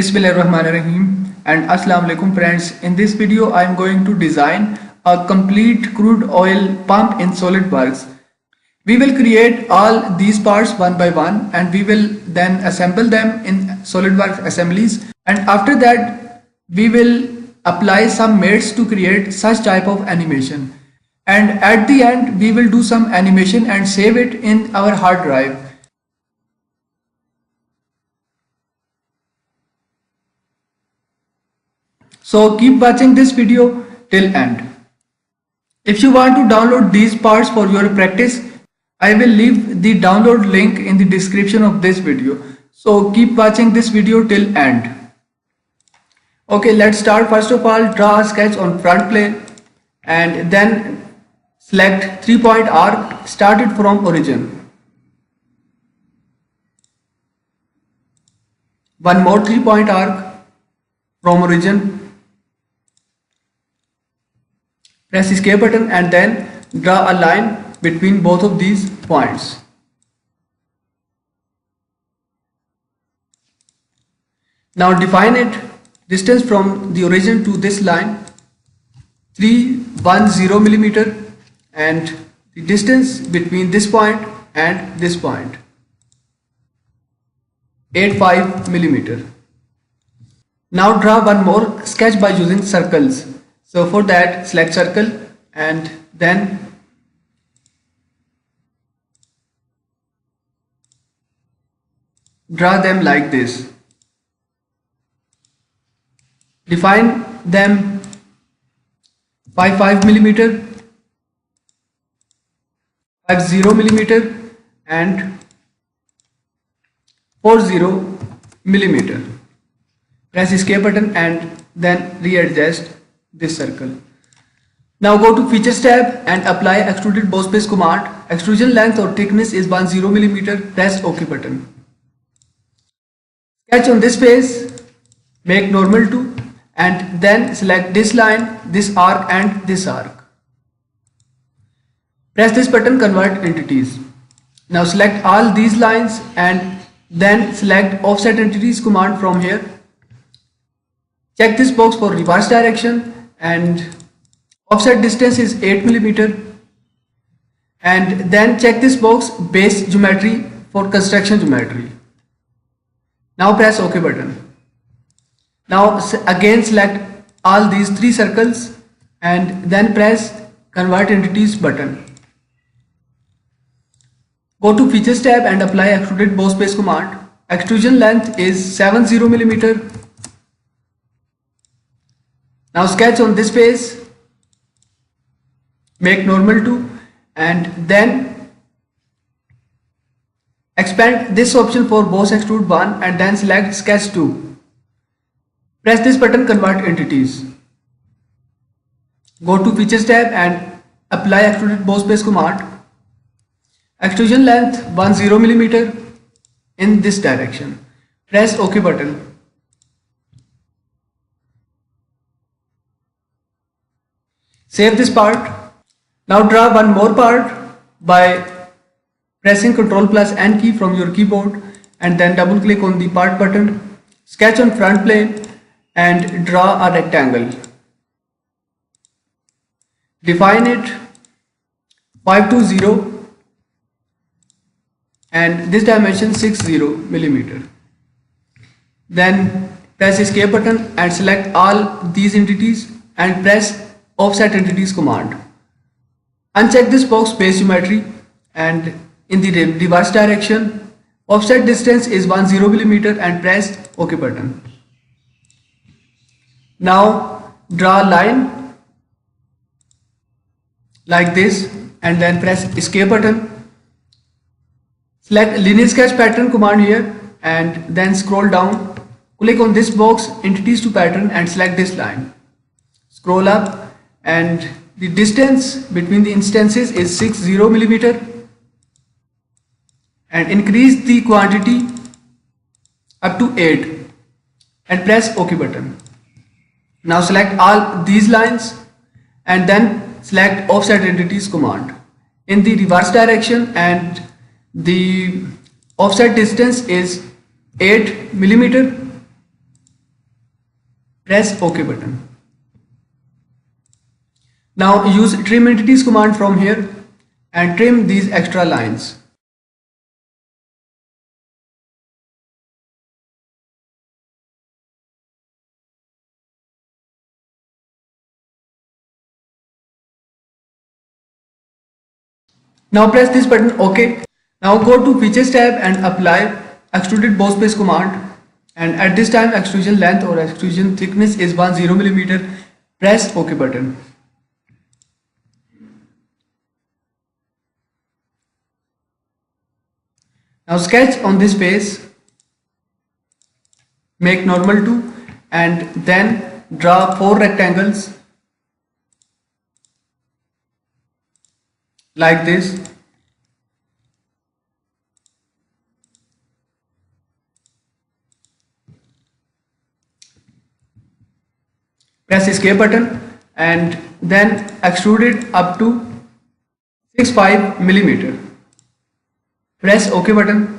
Bismillahirrahmanirrahim and Assalamu alaikum friends. In this video I am going to design a complete crude oil pump in SolidWorks. We will create all these parts one by one and we will then assemble them in SolidWorks assemblies, and after that we will apply some mates to create such type of animation, and at the end we will do some animation and save it in our hard drive. So keep watching this video till end. If you want to download these parts for your practice, I will leave the download link in the description of this video. So keep watching this video till end. Okay, let's start. First of all, draw a sketch on front plane and then select 3-point arc started from origin. One more 3-point arc from origin. Press escape button and then draw a line between both of these points. Now define it, distance from the origin to this line 310 millimeter, and the distance between this point and this point 85 millimeter. Now draw one more sketch by using circles. So for that, select circle and then draw them like this. Define them 55 millimeter, 50 millimeter and 40 millimeter. Press escape button and then readjust this circle. Now go to features tab and apply extruded boss base command. Extrusion length or thickness is 10 millimeter. Press OK button. Sketch on this face, make normal to, and then select this line, this arc and this arc. Press this button, convert entities. Now select all these lines and then select offset entities command from here. Check this box for reverse direction and offset distance is 8 millimeter, and then check this box base geometry for construction geometry. Now press OK button. Now again select all these 3 circles and then press convert entities button. Go to features tab and apply extruded boss base command. Extrusion length is 70 millimeter. Now sketch on this face, make normal to, and then expand this option for boss extrude 1 and then select sketch 2. Press this button, convert entities. Go to features tab and apply extruded boss base command. Extrusion length 10 millimeter in this direction. Press OK button. Save this part. Now draw one more part by pressing Ctrl+N key from your keyboard and then double click on the part button. Sketch on front plane and draw a rectangle. Define it 520 and this dimension 60 millimeter. Then press escape button and select all these entities and press offset entities command. Uncheck this box base geometry and in the reverse direction offset distance is 10 millimeter and press OK button. Now draw a line like this and then press escape button. Select linear sketch pattern command here and then scroll down. Click on this box entities to pattern and select this line. Scroll up and the distance between the instances is 60 millimeter, and increase the quantity up to 8 and press OK button. Now select all these lines and then select offset entities command in the reverse direction, and the offset distance is 8 millimeter Press OK button. Now use trim entities command from here and trim these extra lines. Now press this button OK. Now go to Features tab and apply Extruded Bow Space command, and at this time extrusion length or extrusion thickness is 10 mm. Press OK button. Now sketch on this face, make normal to, and then draw 4 rectangles like this. Press escape button and then extrude it up to 65 mm. Press OK button.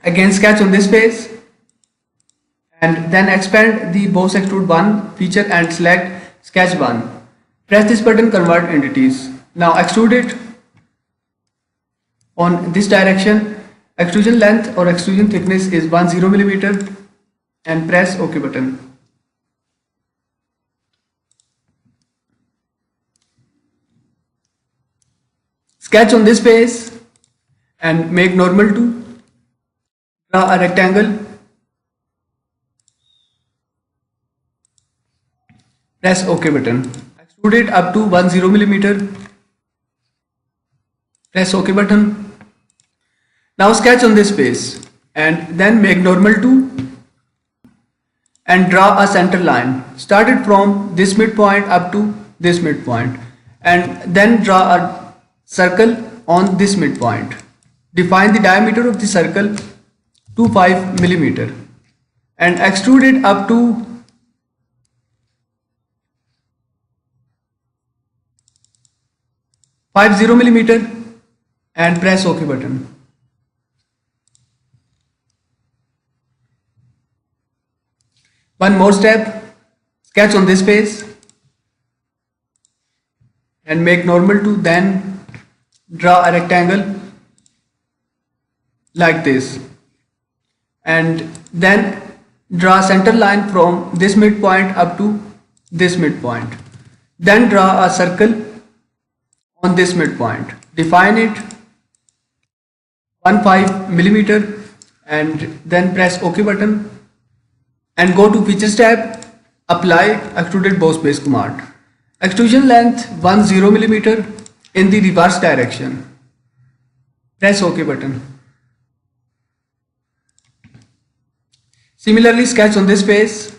Again sketch on this face and then expand the Boss Extrude 1 feature and select sketch 1. Press this button, convert entities. Now extrude it on this direction. Extrusion length or extrusion thickness is 10 mm and press OK button. Sketch on this face and make normal to. Draw a rectangle. Press OK button. Extrude it up to 10 mm. Press OK button. Now sketch on this face and then make normal to and draw a center line. Start it from this midpoint up to this midpoint and then draw a circle on this midpoint. Define the diameter of the circle to 5 mm and extrude it up to 50 mm and press OK button. One more step, sketch on this face and make normal to, then draw a rectangle like this and then draw a center line from this midpoint up to this midpoint. Then draw a circle on this midpoint. Define it 15 mm and then press OK button and go to Features tab, apply Extruded Bow Space command. Extrusion length 10 mm in the reverse direction. Press OK button. Similarly sketch on this face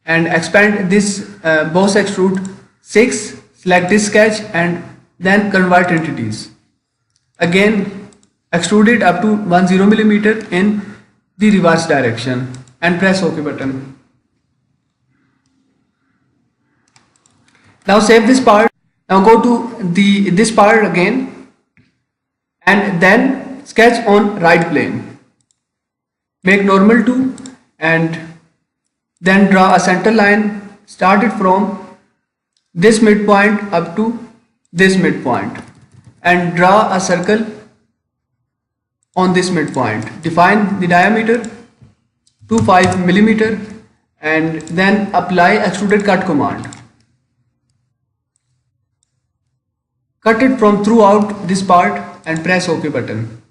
and expand this Boss Extrude 6. Select this sketch and then convert entities. Again extrude it up to 10 mm in the reverse direction and press OK button. Now save this part. Now go to this part again and then sketch on right plane. Make normal to and then draw a center line. Start it from this midpoint up to this midpoint and draw a circle on this midpoint. Define the diameter to 5 mm and then apply Extruded Cut command. Cut it from throughout this part and press OK button.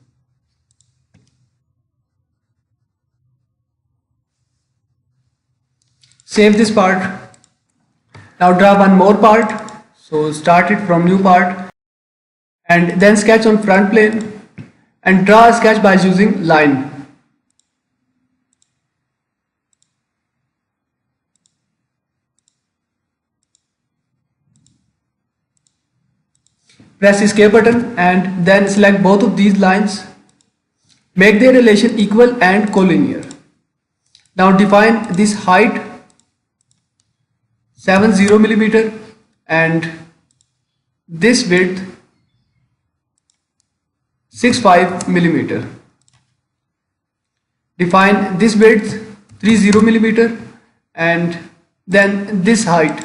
Save this part. Now draw one more part. So start it from new part and then sketch on front plane and draw a sketch by using line. Press escape button and then select both of these lines. Make their relation equal and collinear. Now define this height 70 mm and this width 65 mm. Define this width 30 millimeter, and then this height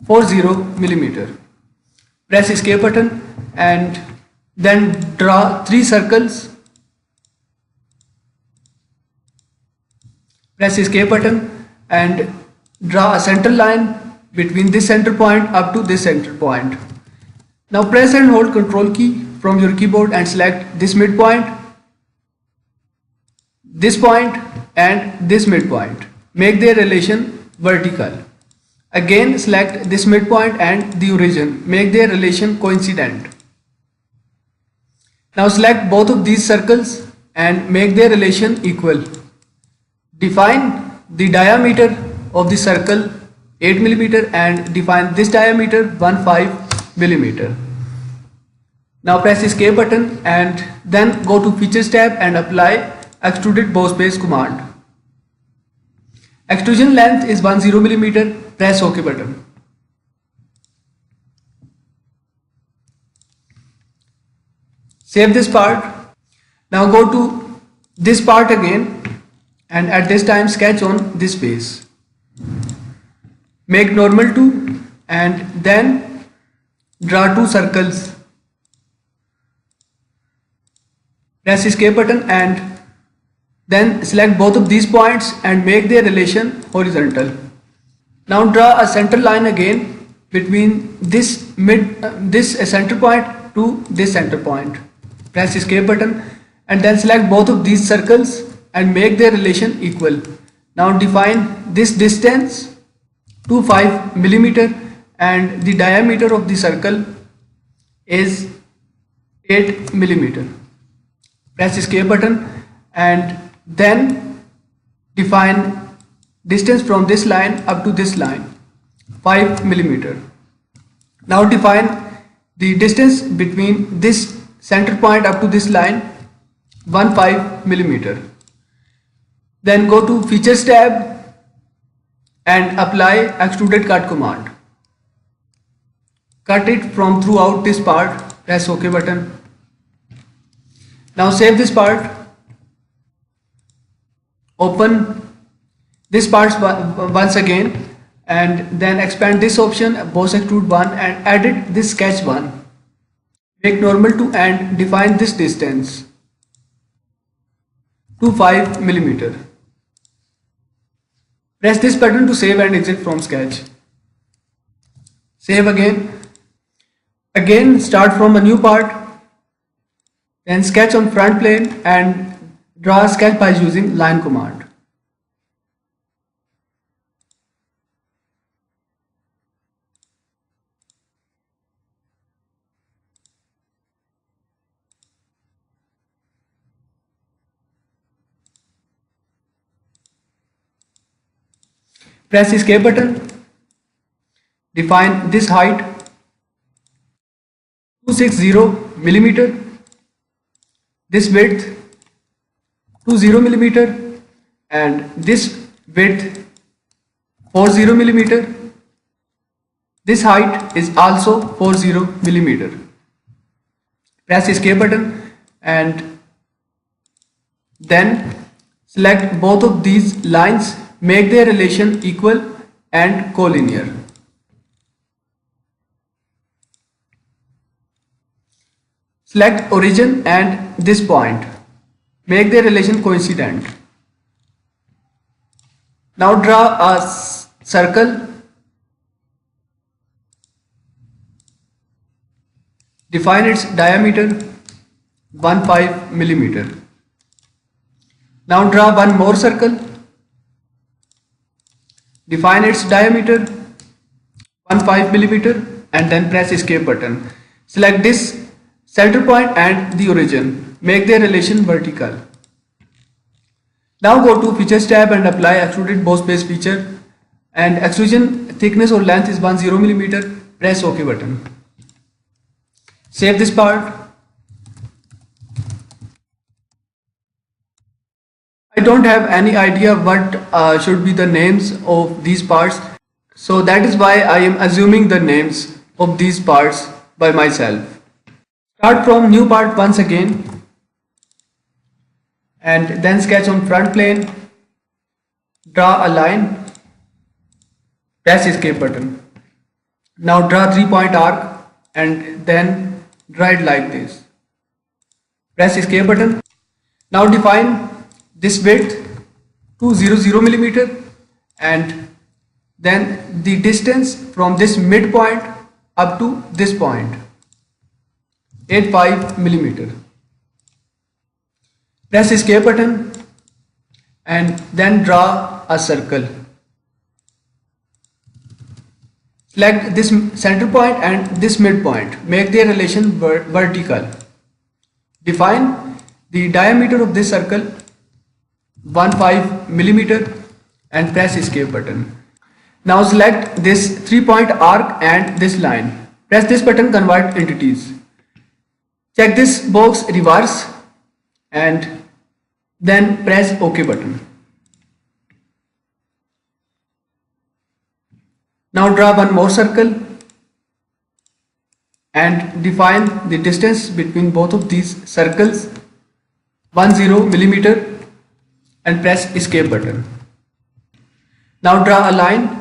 40 millimeter. Press escape button and then draw 3 circles. Press escape button and draw a center line between this center point up to this center point. Now press and hold Control key from your keyboard and select this midpoint, this point and this midpoint. Make their relation vertical. Again select this midpoint and the origin. Make their relation coincident. Now select both of these circles and make their relation equal. Define the diameter of the circle 8 millimeter and define this diameter 15 millimeter. Now press escape button and then go to features tab and apply extruded bow space command. Extrusion length is 10 millimeter. Press OK button. Save this part. Now go to this part again and at this time sketch on this face. Make normal to and then draw 2 circles. Press escape button and then select both of these points and make their relation horizontal. Now draw a center line again between this center point to this center point. Press escape button and then select both of these circles and make their relation equal. Now define this distance to 5 millimeter and the diameter of the circle is 8 millimeter. Press escape button and then define distance from this line up to this line 5 millimeter. Now define the distance between this center point up to this line 15 millimeter. Then go to features tab and apply extruded cut command. Cut it from throughout this part. Press OK button. Now save this part. Open this part once again and then expand this option boss extrude 1 and edit this sketch 1. Make normal to and define this distance to 5 millimeter. Press this button to save and exit from sketch. Save again. Again start from a new part. Then sketch on front plane and draw a sketch by using line command. Press escape button. Define this height 260 millimeter. This width 20 millimeter and this width 40 millimeter. This height is also 40 millimeter. Press escape button and then select both of these lines. Make their relation equal and collinear. Select origin and this point. Make their relation coincident. Now draw a circle. Define its diameter 15 millimeter. Now draw one more circle. Define its diameter 15 millimeter and then press escape button. Select this center point and the origin. Make their relation vertical. Now go to features tab and apply extruded bow space feature and extrusion thickness or length is 10 millimeter. Press OK button. Save this part. I don't have any idea what should be the names of these parts, so that is why I am assuming the names of these parts by myself. Start from new part once again and then sketch on front plane draw a line, press escape button. Now draw 3-point arc and then draw it like this. Press escape button. Now define this width to 0 millimeter and then the distance from this midpoint up to this point 85 millimeter. Press escape button and then draw a circle. Select this center point and this midpoint. Make their relation vertical. Define the diameter of this circle 15 millimeter and press escape button. Now select this 3-point arc and this line. Press this button, convert entities. Check this box reverse and then press OK button. Now draw one more circle and define the distance between both of these circles 10 millimeter and press escape button. Now draw a line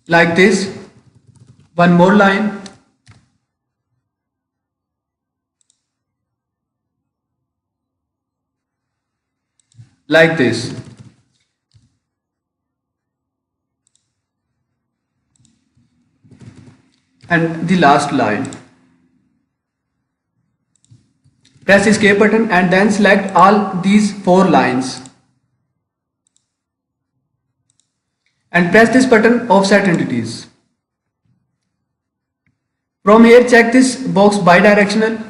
like this, one more line, like this, and the last line. Press escape button and then select all these 4 lines and press this button, offset entities. From here check this box bidirectional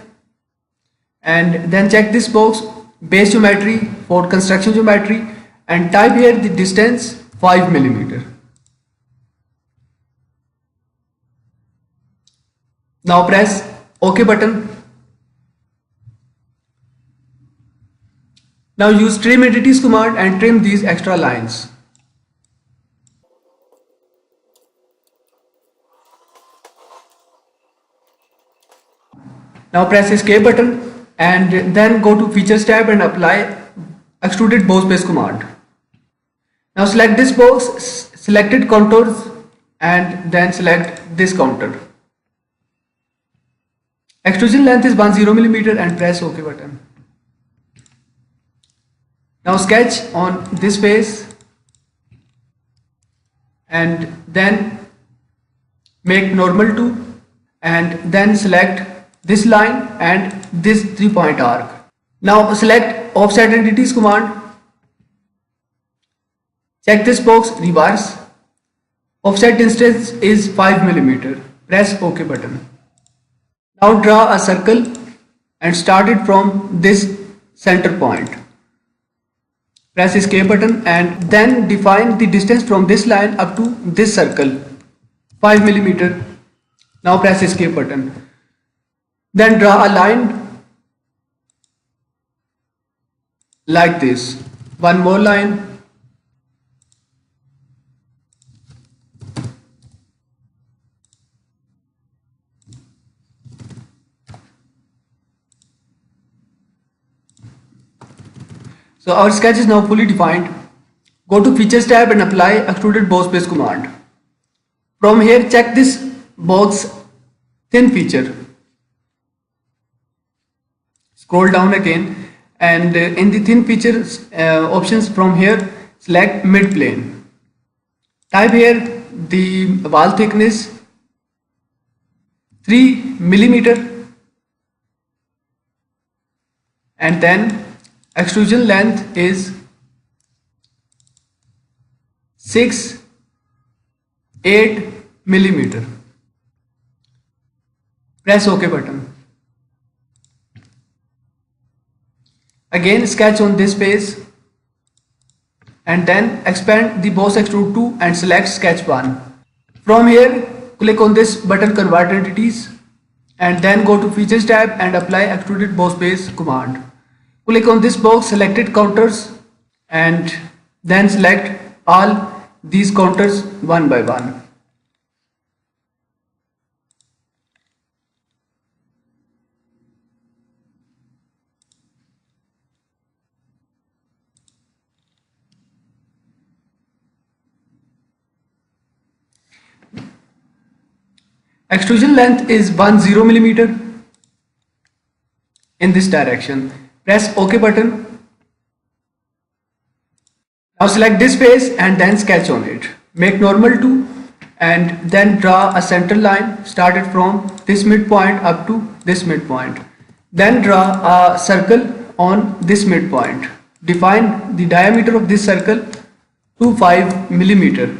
and then check this box base geometry for construction geometry and type here the distance 5 millimeter. Now press OK button. Now use trim entities command and trim these extra lines. Now press escape button and then go to features tab and apply extruded boss base command. Now select this box, selected contours and then select this counter. Extrusion length is 10 millimeter and press OK button. Now sketch on this face and then make normal to and then select this line and this 3-point arc. Now select offset entities command. Check this box reverse. Offset distance is 5 millimeter. Press OK button. Now draw a circle and start it from this center point. Press escape button and then define the distance from this line up to this circle 5 millimeter. Now press escape button. Then draw a line like this, one more line, so our sketch is now fully defined. Go to features tab and apply extruded boss base command. From here check this box thin feature. Scroll down again and in the thin features options from here select mid plane. Type here the wall thickness 3 millimeter and then extrusion length is 8 millimeter. Press OK button. Again sketch on this face and then expand the boss extrude to and select sketch 1. From here click on this button convert entities and then go to features tab and apply extruded boss base command. Click on this box selected counters and then select all these counters one by one. Extrusion length is 10 millimeter in this direction. Press OK button. Now select this face and then sketch on it. Make normal to and then draw a center line started from this midpoint up to this midpoint. Then draw a circle on this midpoint. Define the diameter of this circle to 5 millimeter.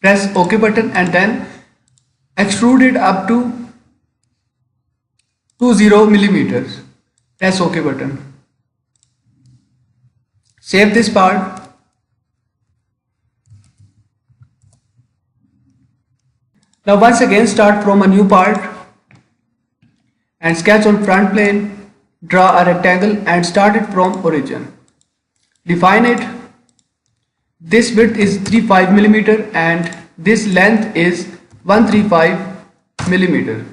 Press OK button and then extrude it up to 20 millimeters. Press OK button. Save this part. Now once again start from a new part and sketch on front plane, draw a rectangle and start it from origin. Define it. This width is 35 millimeter and this length is 135 millimeter.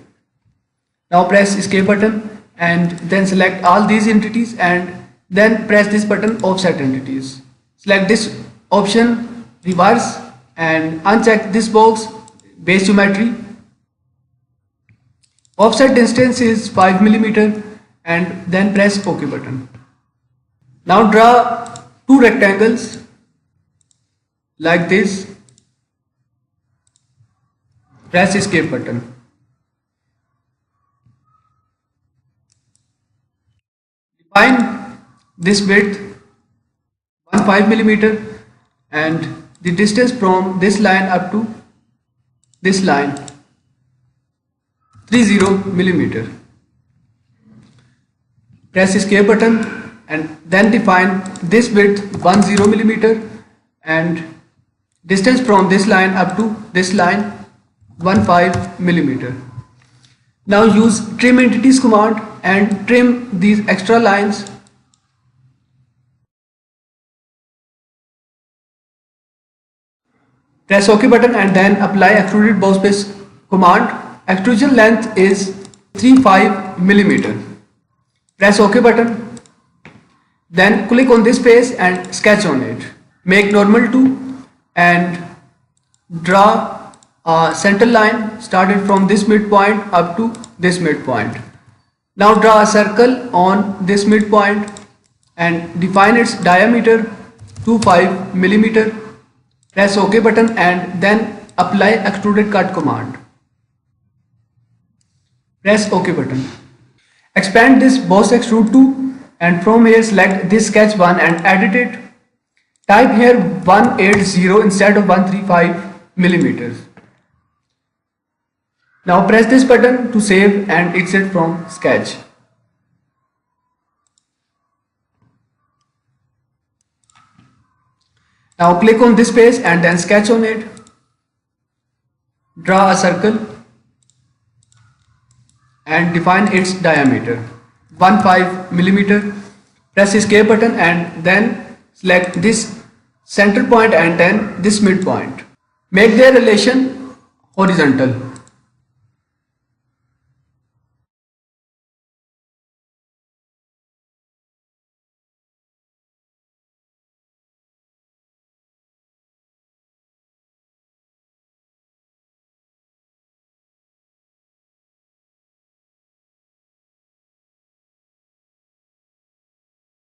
Now press escape button and then select all these entities and then press this button offset entities. Select this option reverse and uncheck this box base geometry. Offset distance is 5 millimeter and then press OK button. Now draw two rectangles like this. Press escape button. Define this width 15 millimeter and the distance from this line up to this line 30 millimeter. Press escape button and then define this width 10 millimeter and distance from this line up to this line 15 millimeter. Now use trim entities command and trim these extra lines. Press OK button and then apply extruded box base command. Extrusion length is 35 millimeter. Press OK button. Then click on this face and sketch on it. Make normal to and draw a center line started from this midpoint up to this midpoint. Now draw a circle on this midpoint and define its diameter to 5 millimeter. Press OK button and then apply extruded cut command. Press OK button. Expand this boss extrude to and from here select this sketch 1 and edit it. Type here 180 instead of 135 millimeters. Now press this button to save and exit from sketch. Now click on this face and then sketch on it. Draw a circle and define its diameter 15 millimeter. Press escape button and then select this center point and then this midpoint. Make their relation horizontal.